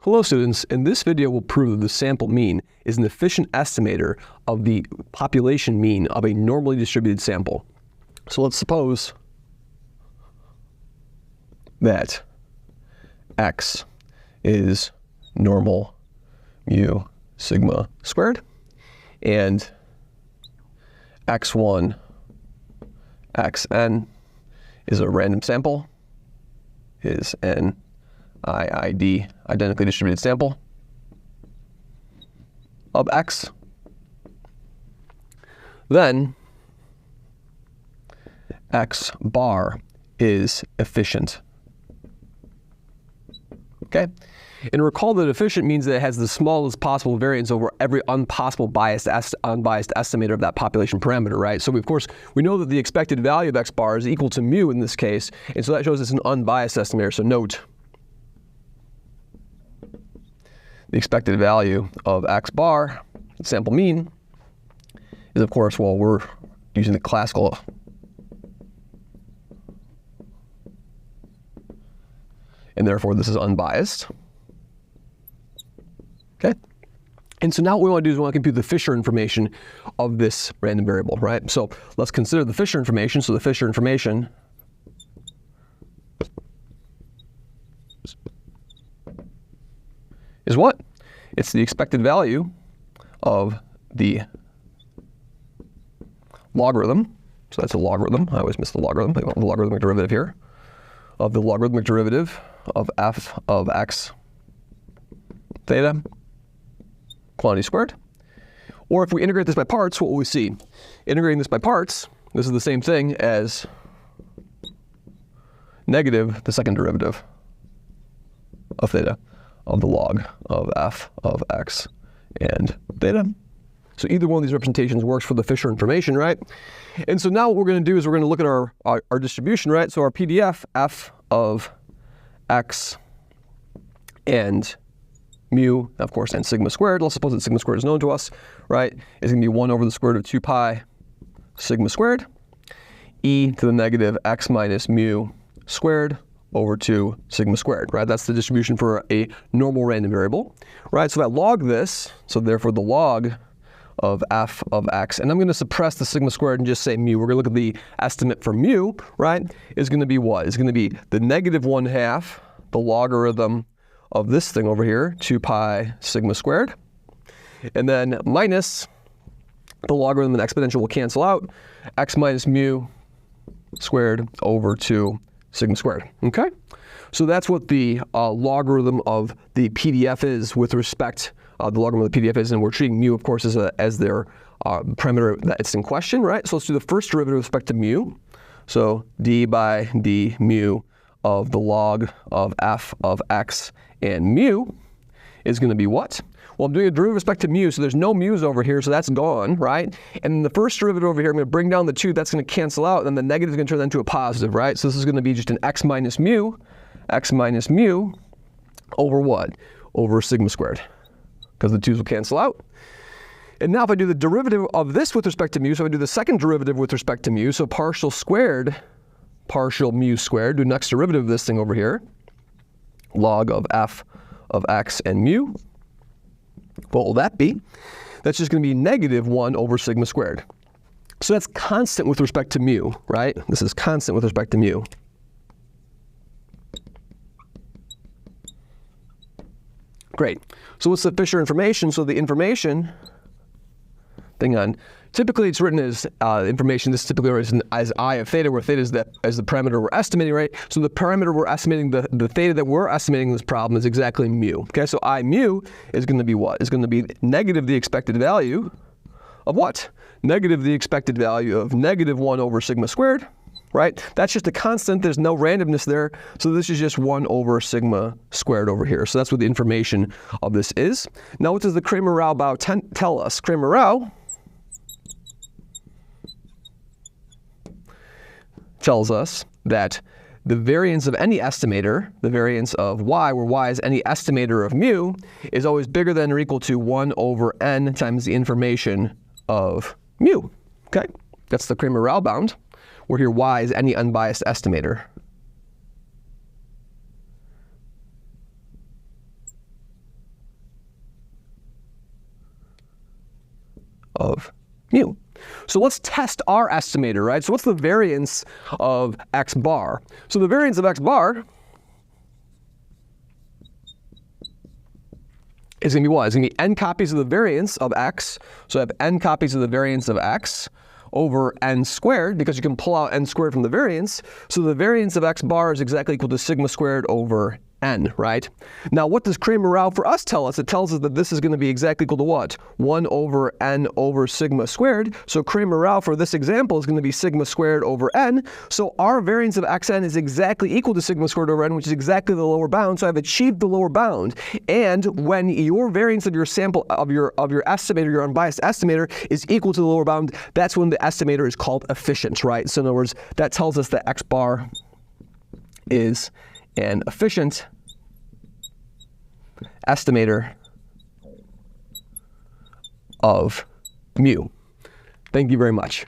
Hello students, in this video we'll prove that the sample mean is an efficient estimator of the population mean of a normally distributed sample. So let's suppose that x is normal mu sigma squared and x1, xn is a random sample, is an IID, identically distributed sample of x. Then x bar is efficient. Okay? And recall that efficient means that it has the smallest possible variance over every unbiased estimator of that population parameter, right? So of course, we know that the expected value of x bar is equal to mu in this case, and so that shows it's an unbiased estimator. So note, the expected value of x bar, the sample mean, is of course, well, we're using the classical and therefore this is unbiased. Okay? And so now what we want to do is we want to compute the Fisher information of this random variable, right? So let's consider the Fisher information. So the Fisher information is what? It's the expected value of the logarithm. So that's a logarithm. I always miss the logarithm. The logarithmic derivative here. Of the logarithmic derivative of f of x theta quantity squared. Or if we integrate this by parts, what will we see? Integrating this by parts, this is the same thing as negative the second derivative of theta of the log of f of x and theta. So either one of these representations works for the Fisher information, right? And so now what we're going to do is we're going to look at our distribution, right? So our PDF f of x and mu, of course, and sigma squared. Let's suppose that sigma squared is known to us, right? Is going to be 1 over the square root of 2 pi sigma squared e to the negative x minus mu squared over 2 sigma squared, right? That's the distribution for a normal random variable, right? So that log this, so therefore the log of f of x, and I'm going to suppress the sigma squared and just say mu. We're going to look at the estimate for mu, right? Is going to be what? It's going to be the negative 1/2, the logarithm of this thing over here, 2 pi sigma squared, and then minus the logarithm and exponential will cancel out, x minus mu squared over 2 sigma squared, okay? So that's what the logarithm of the PDF is with respect, the logarithm of the PDF is, and we're treating mu, of course, as their parameter that it's in question, right? So let's do the first derivative with respect to mu. So d by d mu of the log of f of x and mu is going to be what? Well, I'm doing a derivative with respect to mu, so there's no mu's over here, so that's gone, right? And the first derivative over here, I'm going to bring down the 2, that's going to cancel out, and then the negative is going to turn that into a positive, right? So this is going to be just an x minus mu over what? Over sigma squared, because the 2's will cancel out. And now if I do the derivative of this with respect to mu, so I do the second derivative with respect to mu, so partial mu squared, do next derivative of this thing over here, log of f of x and mu. What will that be? That's just going to be negative 1 over sigma squared. So that's constant with respect to mu, right? This is constant with respect to mu. Great. So what's the Fisher information? So the information, typically it's written as information, this is typically written as I of theta, where theta is the parameter we're estimating, right? So the parameter we're estimating, the theta that we're estimating in this problem is exactly mu. Okay, so I mu is going to be what? Is going to be negative the expected value of what? Negative the expected value of negative 1 over sigma squared, right? That's just a constant, there's no randomness there, so this is just 1 over sigma squared over here. So that's what the information of this is. Now what does the Cramer-Rao tell us? Cramer-Rao tells us that the variance of any estimator, the variance of y, where y is any estimator of mu, is always bigger than or equal to 1 over n times the information of mu. Okay? That's the Cramer-Rao bound, where here y is any unbiased estimator. of mu. So let's test our estimator, right? So what's the variance of x bar? So the variance of x bar is going to be what? It's going to be n copies of the variance of x. So I have n copies of the variance of x over n squared, because you can pull out n squared from the variance. So the variance of x bar is exactly equal to sigma squared over n, right? Now what does Cramer-Rao for us tell us? It tells us that this is going to be exactly equal to what? 1 over n over sigma squared. So Cramer-Rao for this example is going to be sigma squared over n. So our variance of xn is exactly equal to sigma squared over n, which is exactly the lower bound. So I've achieved the lower bound. And when your variance of your sample of your estimator, your unbiased estimator, is equal to the lower bound, that's when the estimator is called efficient, right? So in other words, that tells us that x bar is an efficient estimator of mu. Thank you very much.